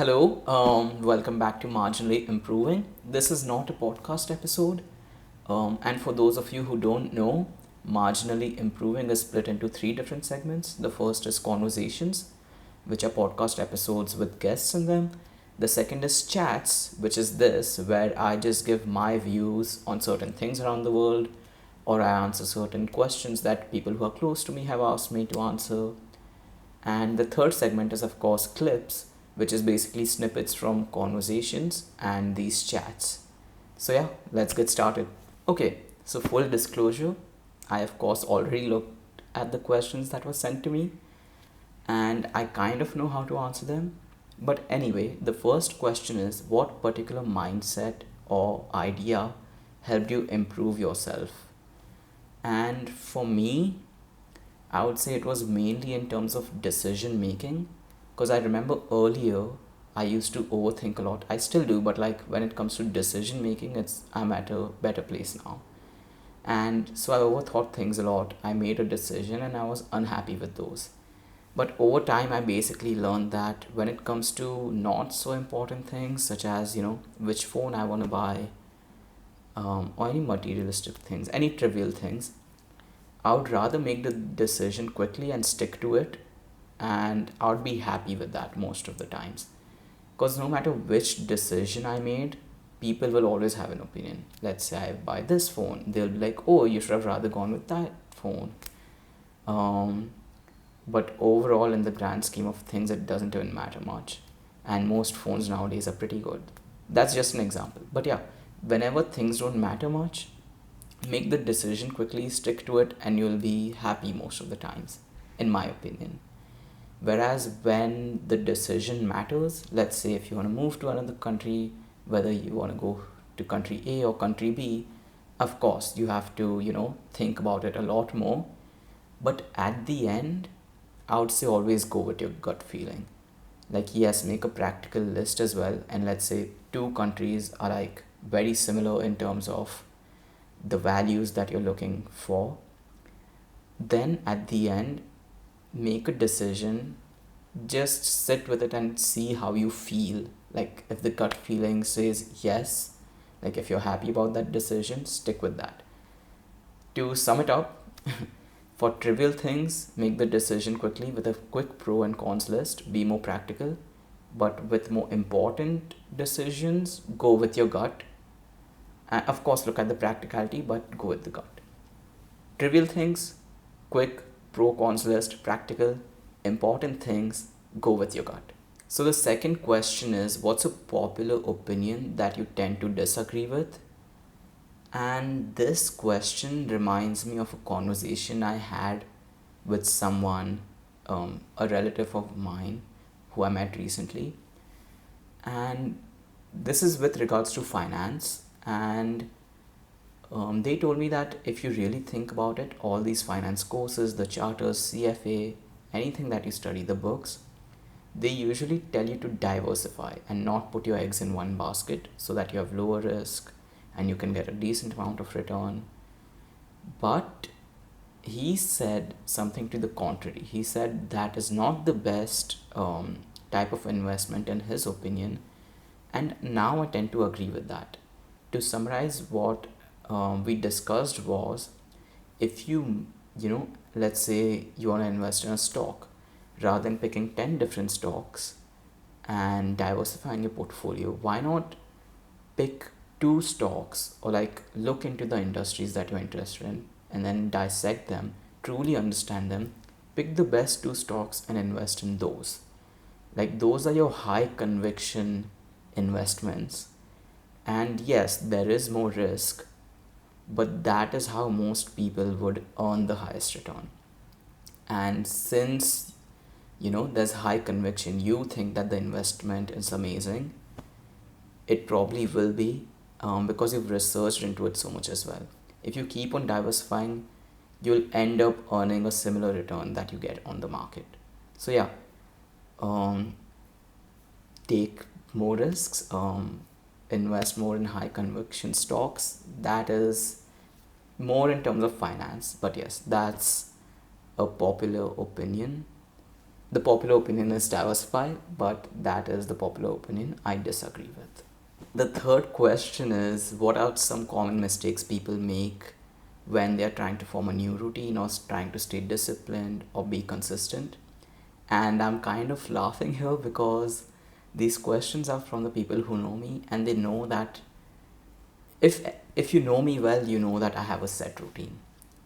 Hello, welcome back to Marginally Improving. This is not a podcast episode. And for those of you who don't know, Marginally Improving is split into three different segments. The first is conversations, which are podcast episodes with guests in them. The second is chats, which is this, where I just give my views on certain things around the world, or I answer certain questions that people who are close to me have asked me to answer. And the third segment is, of course, clips, which is basically snippets from conversations and these chats. So, yeah, let's get started. Okay, so full disclosure, I, of course, already looked at the questions that were sent to me and I kind of know how to answer them. But anyway, the first question is, what particular mindset or idea helped you improve yourself? And for me, I would say it was mainly in terms of decision making because I remember earlier I used to overthink a lot. I still do, but like when it comes to decision making, it's I'm at a better place now. And so I overthought things a lot. I made a decision and I was unhappy with those. But over time, I basically learned that when it comes to not so important things, such as, which phone I want to buy, or any materialistic things, any trivial things, I would rather make the decision quickly and stick to it, and I would be happy with that most of the times. Because no matter which decision I made, people will always have an opinion. Let's say I buy this phone, they'll be like, oh, you should have rather gone with that phone. Um, but overall, in the grand scheme of things, it doesn't even matter much. And most phones nowadays are pretty good. That's just an example. But yeah, whenever things don't matter much, make the decision quickly, stick to it, and you'll be happy most of the times, in my opinion. Whereas when the decision matters, let's say if you want to move to another country, whether you want to go to country A or country B, of course you have to, think about it a lot more. But at the end, I would say always go with your gut feeling. Like, yes, make a practical list as well. And let's say two countries are like very similar in terms of the values that you're looking for. Then at the end, make a decision, just sit with it and see how you feel. Like, if the gut feeling says yes, like if you're happy about that decision, stick with that. To sum it up, for trivial things, make the decision quickly with a quick pro and cons list, be more practical. But with more important decisions, go with your gut. And of course, look at the practicality, but go with the gut. Trivial things, quick, pro cons list, practical. Important things, go with your gut. So the second question is, what's a popular opinion that you tend to disagree with? And this question reminds me of a conversation I had with someone, a relative of mine who I met recently. And this is with regards to finance. And they told me that if you really think about it, all these finance courses, the charters, CFA, anything that you study, the books, they usually tell you to diversify and not put your eggs in one basket so that you have lower risk and you can get a decent amount of return. But he said something to the contrary. He said that is not the best type of investment in his opinion. And now I tend to agree with that. To summarize, what we discussed was, if let's say you want to invest in a stock, rather than picking 10 different stocks and diversifying your portfolio, why not pick two stocks, or like look into the industries that you're interested in and then dissect them, truly understand them, pick the best two stocks and invest in those. Like, those are your high conviction investments. And yes, there is more risk, but that is how most people would earn the highest return. And since there's high conviction, you think that the investment is amazing, it probably will be, because you've researched into it so much as well. If you keep on diversifying, you'll end up earning a similar return that you get on the market. So yeah, um, take more risks, invest more in high conviction stocks. That is more in terms of finance, but yes, that's a popular opinion. The popular opinion is diversify, but that is the popular opinion I disagree with. The third question is, what are some common mistakes people make when they're trying to form a new routine or trying to stay disciplined or be consistent? And I'm kind of laughing here because these questions are from the people who know me, and they know that if if you know me well, you know that I have a set routine.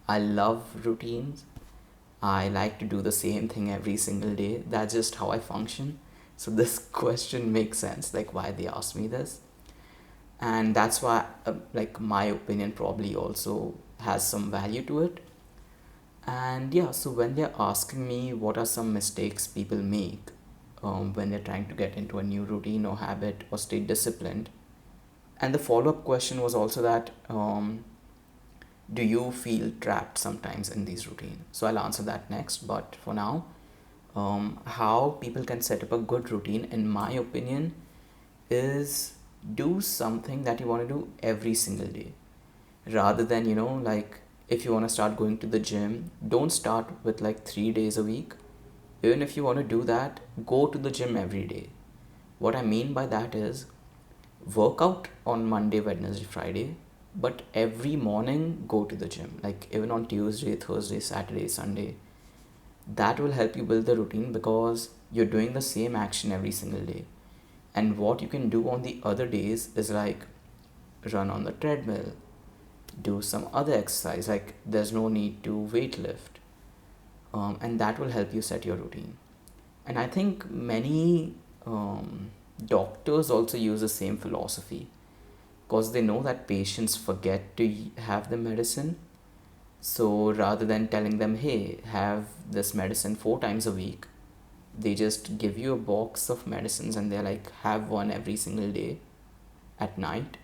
I love routines. I like to do the same thing every single day. That's just how I function. So this question makes sense, like why they asked me this. And that's why like my opinion probably also has some value to it. And yeah, so when they're asking me what are some mistakes people make when they're trying to get into a new routine or habit or stay disciplined, and the follow-up question was also that do you feel trapped sometimes in these routines? So I'll answer that next, but for now, how people can set up a good routine, in my opinion, is do something that you want to do every single day, rather than, like, if you want to start going to the gym, don't start with like 3 days a week. Even if you want to do that, go to the gym every day. What I mean by that is, work out on Monday, Wednesday, Friday, but every morning go to the gym, like even on Tuesday, Thursday, Saturday, Sunday. That will help you build the routine because you're doing the same action every single day. And what you can do on the other days is like run on the treadmill, do some other exercise, like there's no need to weight lift, and that will help you set your routine. And I think many doctors also use the same philosophy because they know that patients forget to have the medicine. So rather than telling them, hey, have this medicine 4 times a week, they just give you a box of medicines and they're like, have one every single day at night.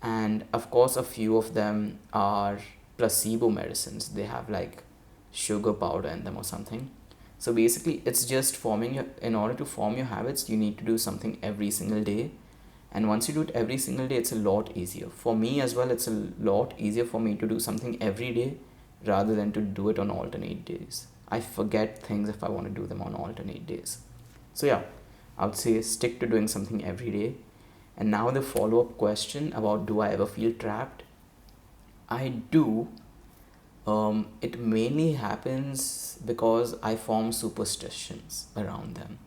And of course, a few of them are placebo medicines. They have like sugar powder in them or something. So basically, it's just in order to form your habits, you need to do something every single day. And once you do it every single day, it's a lot easier. For me as well, it's a lot easier for me to do something every day rather than to do it on alternate days. I forget things if I want to do them on alternate days. So yeah, I would say stick to doing something every day. And now the follow-up question about, do I ever feel trapped? I do. It mainly happens because I form superstitions around them.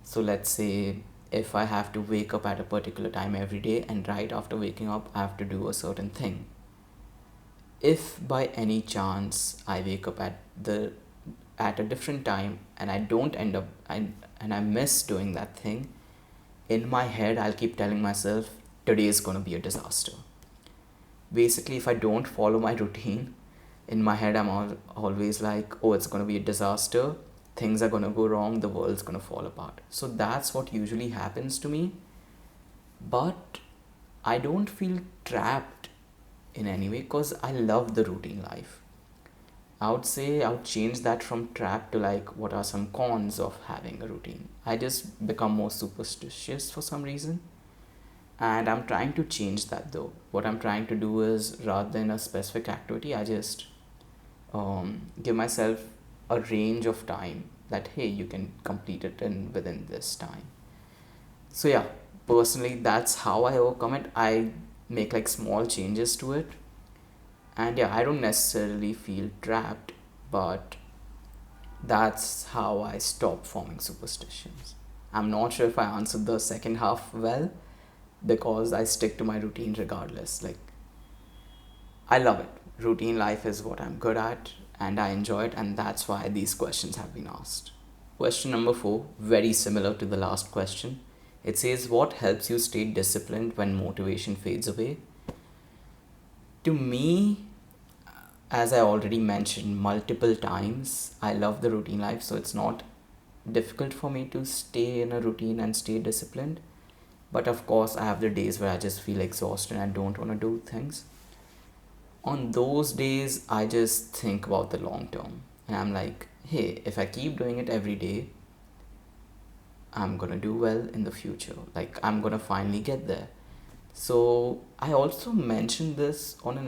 So let's say if I have to wake up at a particular time every day, and right after waking up I have to do a certain thing. If by any chance I wake up at a different time and I don't end up and I miss doing that thing, in my head I'll keep telling myself today is going to be a disaster. Basically, if I don't follow my routine, in my head I'm always like, oh, it's going to be a disaster, things are going to go wrong, the world's going to fall apart. So that's what usually happens to me. But I don't feel trapped in any way because I love the routine life. I would say I would change that from trap to like, what are some cons of having a routine? I just become more superstitious for some reason. And I'm trying to change that though. What I'm trying to do is, rather than a specific activity, I just give myself a range of time that, hey, you can complete it in within this time. So yeah, personally, that's how I overcome it. I make like small changes to it. And yeah, I don't necessarily feel trapped, but that's how I stop forming superstitions. I'm not sure if I answered the second half well, because I stick to my routine regardless. Like, I love it. Routine life is what I'm good at and I enjoy it, and that's why these questions have been asked. Question number 4, very similar to the last question. It says, what helps you stay disciplined when motivation fades away? To me, as I already mentioned multiple times, I love the routine life, so it's not difficult for me to stay in a routine and stay disciplined. But of course, I have the days where I just feel exhausted and I don't want to do things. On those days, I just think about the long term. And I'm like, hey, if I keep doing it every day, I'm gonna do well in the future. Like, I'm gonna finally get there. So, I also mentioned this on an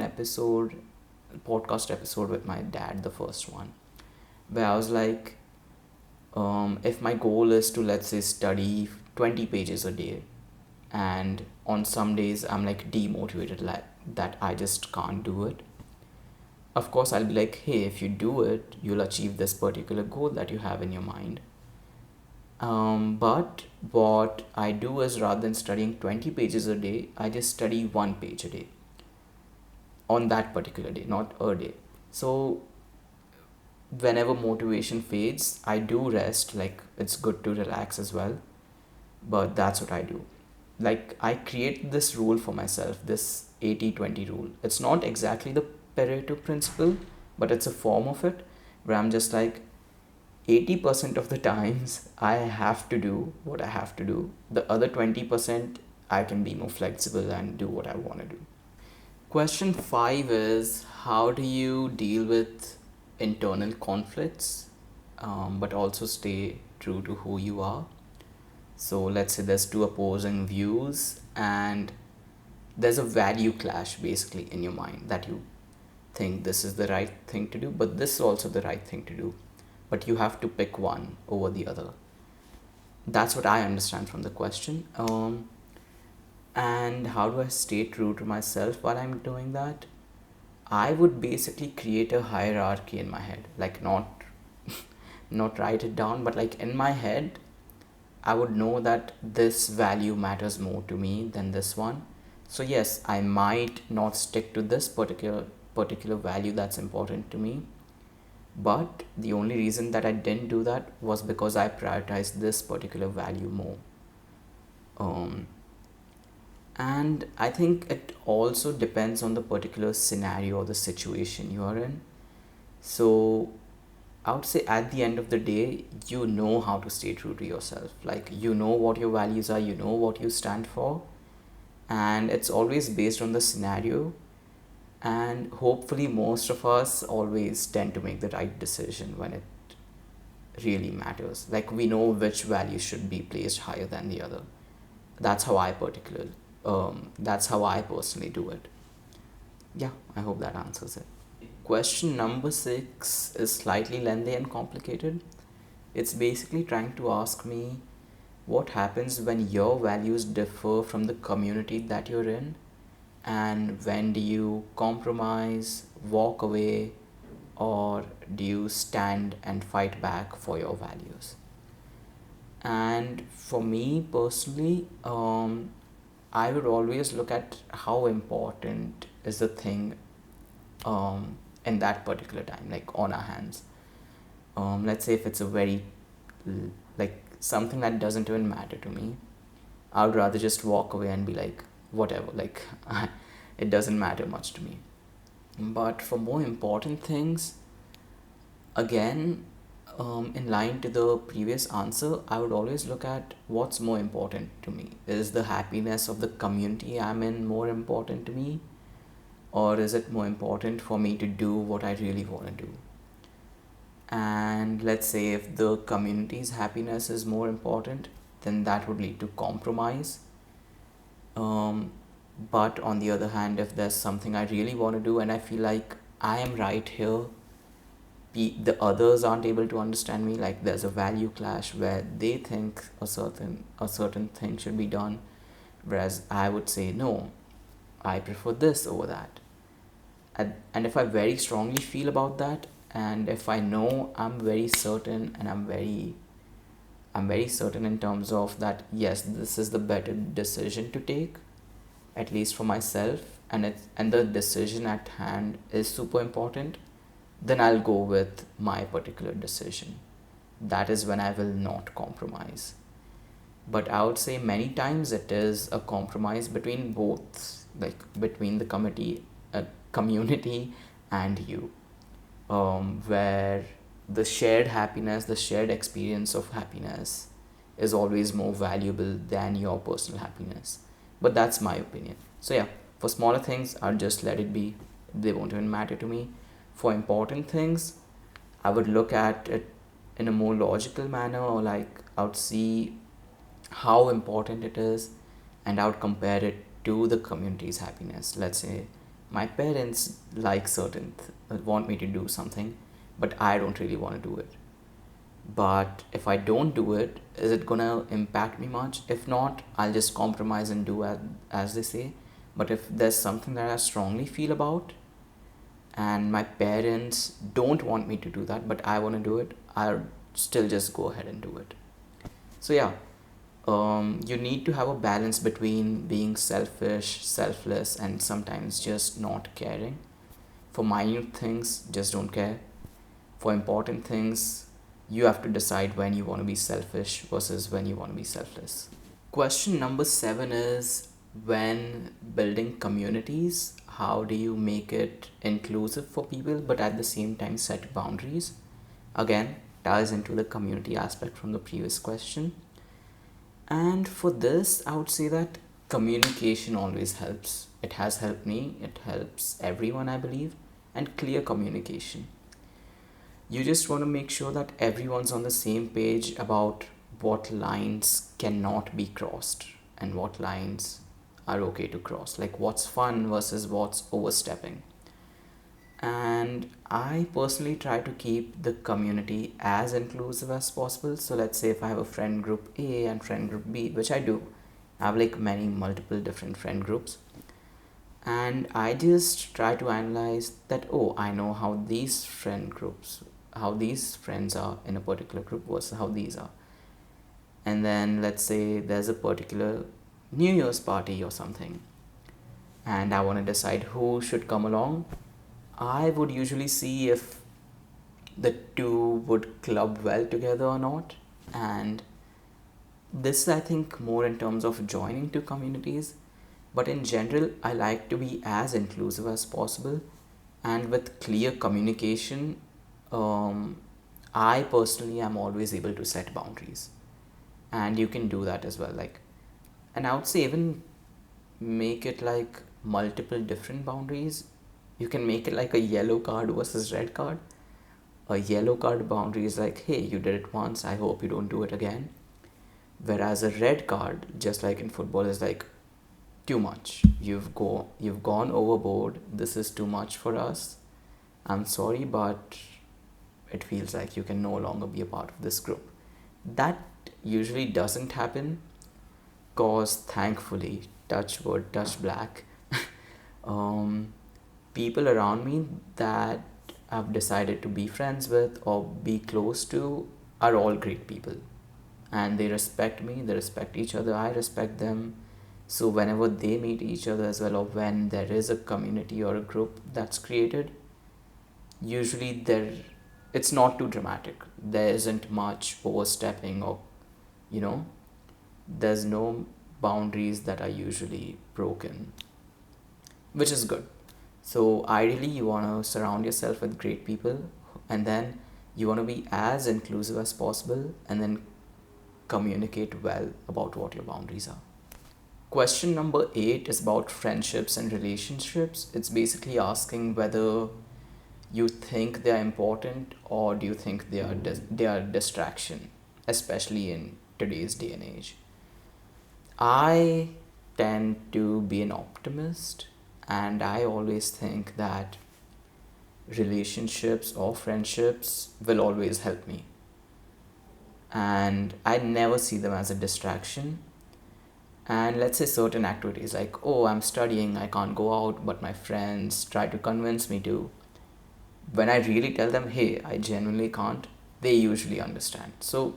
podcast episode with my dad, the first one, where I was like, If my goal is to, let's say, study 20 pages a day, and on some days I'm like demotivated, like that I just can't do it, of course I'll be like, hey, if you do it, you'll achieve this particular goal that you have in your mind. But what I do is, rather than studying 20 pages a day, I just study 1 page a day on that particular day, not a day. So whenever motivation fades, I do rest. Like, it's good to relax as well, but that's what I do. Like, I create this rule for myself, this 80-20 rule. It's not exactly the Pareto principle, but it's a form of it, where I'm just like, 80% of the times I have to do what I have to do. The other 20%, I can be more flexible and do what I want to do. Question 5 is, how do you deal with internal conflicts, but also stay true to who you are? So let's say there's two opposing views and there's a value clash basically in your mind, that you think this is the right thing to do, but this is also the right thing to do. But you have to pick one over the other. That's what I understand from the question. And how do I stay true to myself while I'm doing that? I would basically create a hierarchy in my head, like not not write it down, but like in my head, I would know that this value matters more to me than this one. So yes, I might not stick to this particular value that's important to me, but the only reason that I didn't do that was because I prioritized this particular value more. Um, and I think it also depends on the particular scenario or the situation you are in. So I would say at the end of the day, you know how to stay true to yourself. Like, you know what your values are, you know what you stand for, and it's always based on the scenario. And hopefully, most of us always tend to make the right decision when it really matters. Like, we know which value should be placed higher than the other. That's how I that's how I personally do it. Yeah, I hope that answers it. Question number 6 is slightly lengthy and complicated. It's basically trying to ask me what happens when your values differ from the community that you're in, and when do you compromise, walk away, or do you stand and fight back for your values? And for me personally, I would always look at how important is the thing in that particular time, like on our hands. Let's say if it's a very, like, something that doesn't even matter to me, I would rather just walk away and be like, whatever, like, it doesn't matter much to me. But for more important things, again, in line to the previous answer, I would always look at what's more important to me. Is the happiness of the community I'm in more important to me? Or is it more important for me to do what I really want to do? And let's say if the community's happiness is more important, then that would lead to compromise. Um, but on the other hand, if there's something I really want to do and I feel like I am right here, the others aren't able to understand me, like there's a value clash where they think a certain thing should be done, whereas I would say no, I prefer this over that. And if I very strongly feel about that, and if I know I'm very certain, and I'm very certain in terms of that, yes, this is the better decision to take, at least for myself, and the decision at hand is super important, then I'll go with my particular decision. That is when I will not compromise. But I would say many times it is a compromise between both, like between the community and you, where the shared happiness, the shared experience of happiness is always more valuable than your personal happiness. But that's my opinion. So yeah, for smaller things, I'll just let it be. They won't even matter to me. For important things, I would look at it in a more logical manner, or like I would see how important it is, and I would compare it to the community's happiness. Let's say my parents like want me to do something, but I don't really want to do it. But if I don't do it, is it gonna impact me much? If not, I'll just compromise and do as they say. But if there's something that I strongly feel about and my parents don't want me to do that, but I want to do it, I'll still just go ahead and do it. So, yeah, you need to have a balance between being selfish, selfless, and sometimes just not caring. For minute things, just don't care. For important things, you have to decide when you want to be selfish versus when you want to be selfless. Question number 7 is, when building communities, how do you make it inclusive for people but at the same time set boundaries? Again, ties into the community aspect from the previous question. And for this, I would say that communication always helps. It has helped me, it helps everyone, I believe, and clear communication. You just want to make sure that everyone's on the same page about what lines cannot be crossed and what lines are okay to cross, like what's fun versus what's overstepping. And I personally try to keep the community as inclusive as possible. So let's say if I have a friend group A and friend group B, which I do, I have like many multiple different friend groups, and I just try to analyze that, oh, I know how these friend groups, how these friends are in a particular group versus how these are. And then let's say there's a particular New Year's party or something, and I want to decide who should come along. I would usually see if the two would club well together or not. And this, I think, more in terms of joining two communities. But in general, I like to be as inclusive as possible. And with clear communication, um, I personally am always able to set boundaries. And you can do that as well. And I would say even make it like multiple different boundaries. You can make it like a yellow card versus red card. A yellow card boundary is like, hey, you did it once, I hope you don't do it again. Whereas a red card, just like in football, is like, too much. You've gone overboard. This is too much for us. I'm sorry, but it feels like you can no longer be a part of this group. That usually doesn't happen because thankfully, touch wood, touch black, um, people around me that I've decided to be friends with or be close to are all great people. And they respect me, they respect each other, I respect them. So whenever they meet each other as well, or when there is a community or a group that's created, usually it's not too dramatic. There isn't much overstepping, or you know, there's no boundaries that are usually broken, which is good. So ideally, you want to surround yourself with great people, and then you want to be as inclusive as possible, and then communicate well about what your boundaries are. Question number 8 is about friendships and relationships. It's basically asking whether you think they are important or do you think they are distraction, especially in today's day and age. I tend to be an optimist, and I always think that relationships or friendships will always help me. And I never see them as a distraction. And let's say certain activities like, oh, I'm studying, I can't go out, but my friends try to convince me to. When I really tell them, hey, I genuinely can't, they usually understand. So,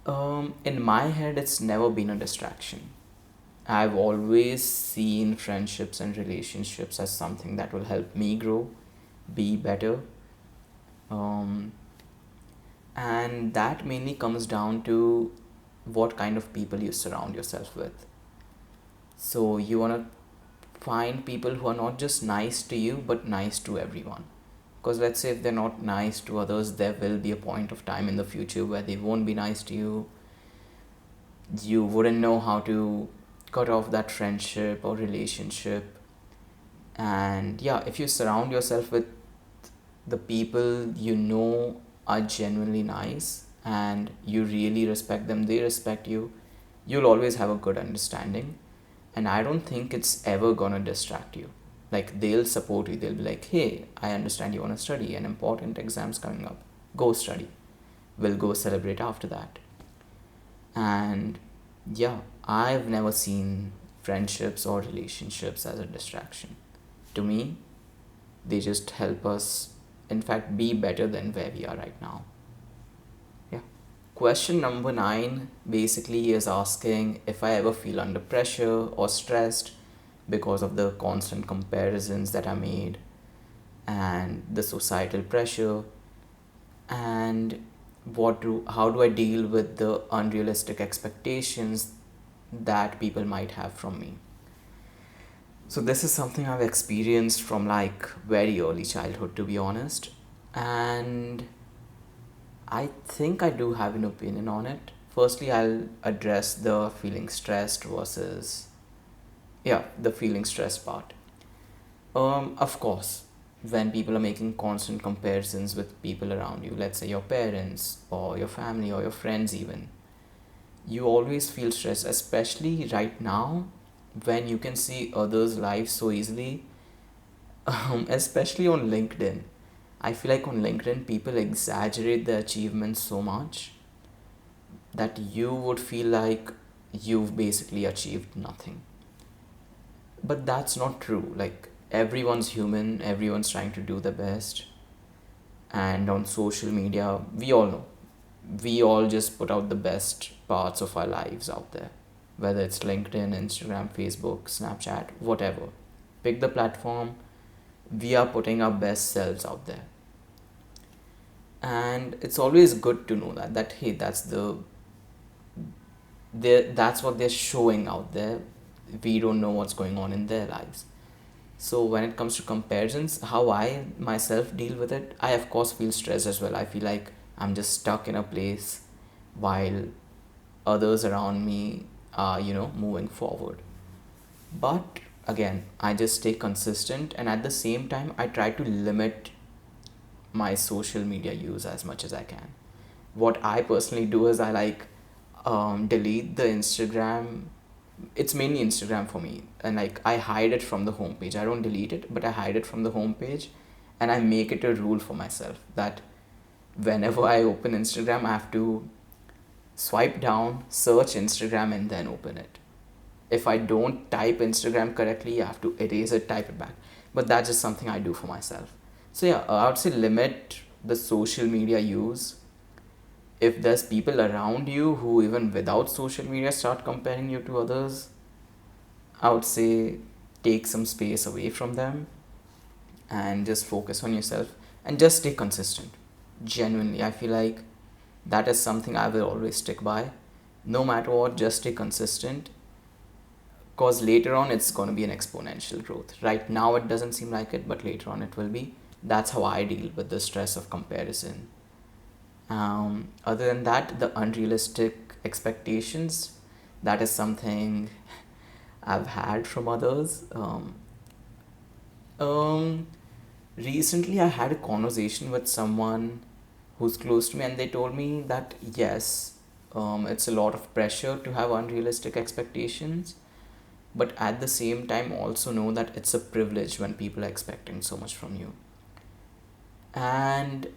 in my head, it's never been a distraction. I've always seen friendships and relationships as something that will help me grow, be better. Um, and that mainly comes down to what kind of people you surround yourself with. So you want to find people who are not just nice to you but nice to everyone. Because let's say if they're not nice to others, there will be a point of time in the future where they won't be nice to you. You wouldn't know how to cut off that friendship or relationship. And yeah, if you surround yourself with the people you know are genuinely nice and you really respect them, they respect you, you'll always have a good understanding. And I don't think it's ever gonna distract you. Like, they'll support you, they'll be like, hey, I understand you want to study, an important exam's coming up. Go study. We'll go celebrate after that. And yeah, I've never seen friendships or relationships as a distraction. To me, they just help us, in fact, be better than where we are right now. Yeah. Question number 9 basically is asking if I ever feel under pressure or stressed because of the constant comparisons that are made and the societal pressure, and how do I deal with the unrealistic expectations that people might have from me. So this is something I've experienced from like very early childhood, to be honest, and I think I do have an opinion on it. Firstly, I'll address the feeling stressed versus, yeah, the feeling stressed part. Of course, when people are making constant comparisons with people around you, let's say your parents or your family or your friends even, you always feel stressed, especially right now when you can see others' lives so easily, especially on LinkedIn. I feel like on LinkedIn, people exaggerate their achievements so much that you would feel like you've basically achieved nothing. But that's not true. Like, everyone's human, everyone's trying to do the best. And on social media, we all know, we all just put out the best parts of our lives out there, whether it's LinkedIn, Instagram, Facebook, Snapchat, whatever. Pick the platform, we are putting our best selves out there. And it's always good to know that hey, that's what they're showing out there. We don't know what's going on in their lives. So when it comes to comparisons, how I myself deal with it, I of course feel stressed as well. I feel like I'm just stuck in a place while others around me are, moving forward. But again, I just stay consistent, and at the same time I try to limit my social media use as much as I can. What I personally do is I like delete the Instagram. It's mainly Instagram for me, and like I hide it from the homepage. I don't delete it, but I hide it from the homepage, and I make it a rule for myself that whenever I open Instagram, I have to swipe down, search Instagram, and then open it. If I don't type Instagram correctly, I have to erase it, type it back. But that's just something I do for myself. So yeah, I would say limit the social media use. If there's people around you who even without social media start comparing you to others, I would say take some space away from them and just focus on yourself and just stay consistent. Genuinely, I feel like that is something I will always stick by. No matter what, just stay consistent, because later on it's going to be an exponential growth. Right now it doesn't seem like it, but later on it will be. That's how I deal with the stress of comparison. Other than that, the unrealistic expectations, that is something I've had from others. Um, Recently, I had a conversation with someone who's close to me, and they told me that yes, it's a lot of pressure to have unrealistic expectations, but at the same time, also know that it's a privilege when people are expecting so much from you. And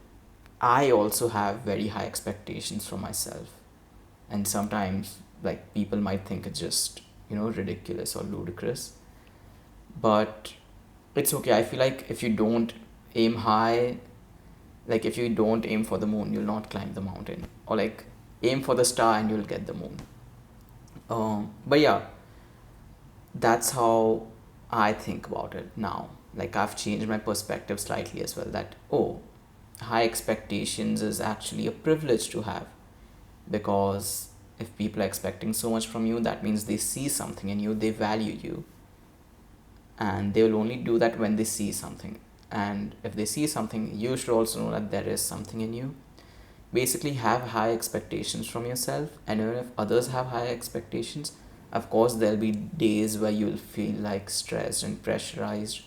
I also have very high expectations for myself, and sometimes like people might think it's just ridiculous or ludicrous, but it's okay. I feel like if you don't aim high, like if you don't aim for the moon, you'll not climb the mountain, or like aim for the star and you'll get the moon. But yeah, that's how I think about it now. Like I've changed my perspective slightly as well, that oh, high expectations is actually a privilege to have, because if people are expecting so much from you, that means they see something in you, they value you, and they will only do that when they see something. And if they see something, you should also know that there is something in you. Basically, have high expectations from yourself, and even if others have high expectations, of course, there'll be days where you'll feel like stressed and pressurized,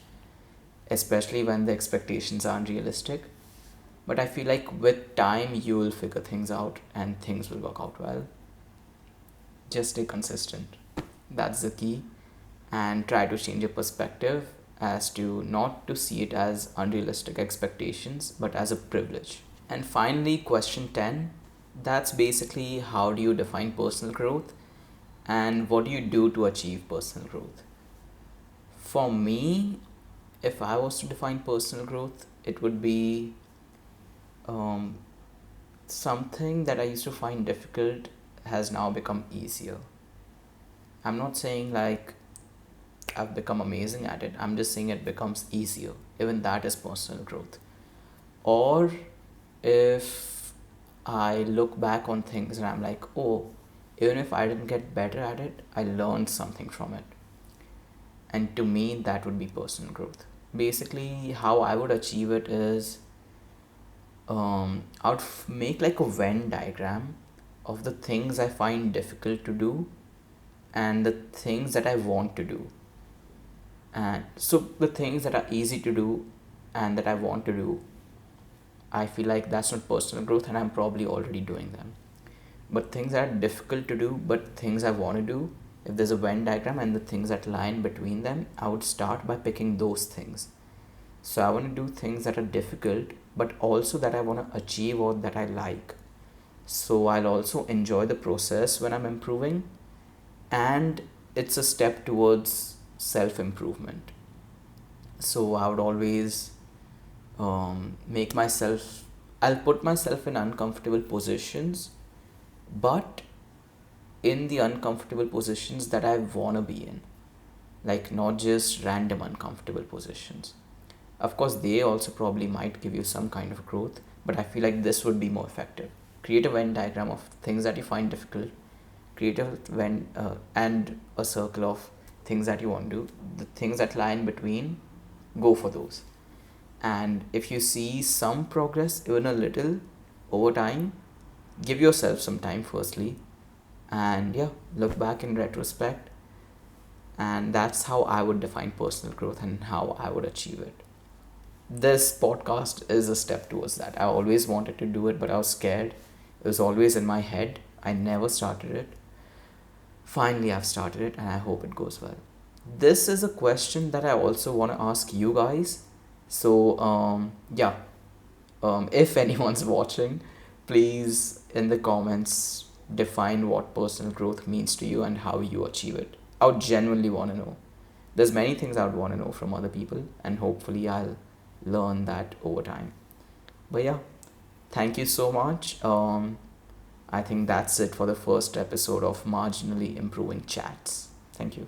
especially when the expectations are unrealistic. But I feel like with time, you will figure things out and things will work out well. Just stay consistent. That's the key. And try to change your perspective as to not to see it as unrealistic expectations, but as a privilege. And finally, question 10, that's basically how do you define personal growth and what do you do to achieve personal growth? For me, if I was to define personal growth, it would be um, something that I used to find difficult has now become easier. I'm not saying like I've become amazing at it, I'm just saying it becomes easier. Even that is personal growth. Or if I look back on things and I'm like, oh, even if I didn't get better at it, I learned something from it. And to me, that would be personal growth. Basically, how I would achieve it is I would make like a Venn diagram of the things I find difficult to do and the things that I want to do. And so the things that are easy to do and that I want to do, I feel like that's not personal growth and I'm probably already doing them. But things that are difficult to do, but things I want to do, if there's a Venn diagram and the things that lie in between them, I would start by picking those things. So I want to do things that are difficult, but also that I want to achieve or that I like. So I'll also enjoy the process when I'm improving, and it's a step towards self improvement. So I would always make myself, I'll put myself in uncomfortable positions, but in the uncomfortable positions that I want to be in, like not just random uncomfortable positions. Of course, they also probably might give you some kind of growth, but I feel like this would be more effective. Create a Venn diagram of things that you find difficult, create a Venn and a circle of things that you want to do. The things that lie in between, go for those. And if you see some progress, even a little, over time, give yourself some time firstly, and yeah, look back in retrospect. And that's how I would define personal growth and how I would achieve it. This podcast is a step towards that. I always wanted to do it, but I was scared. It was always in my head. I never started it. Finally, I've started it and I hope it goes well. This is a question that I also want to ask you guys. So, yeah, if anyone's watching, please in the comments define what personal growth means to you and how you achieve it. I would genuinely want to know. There's many things I would want to know from other people, and hopefully I'll learn that over time. But yeah, thank you so much. I think that's it for the first episode of Marginally Improving Chats. Thank you.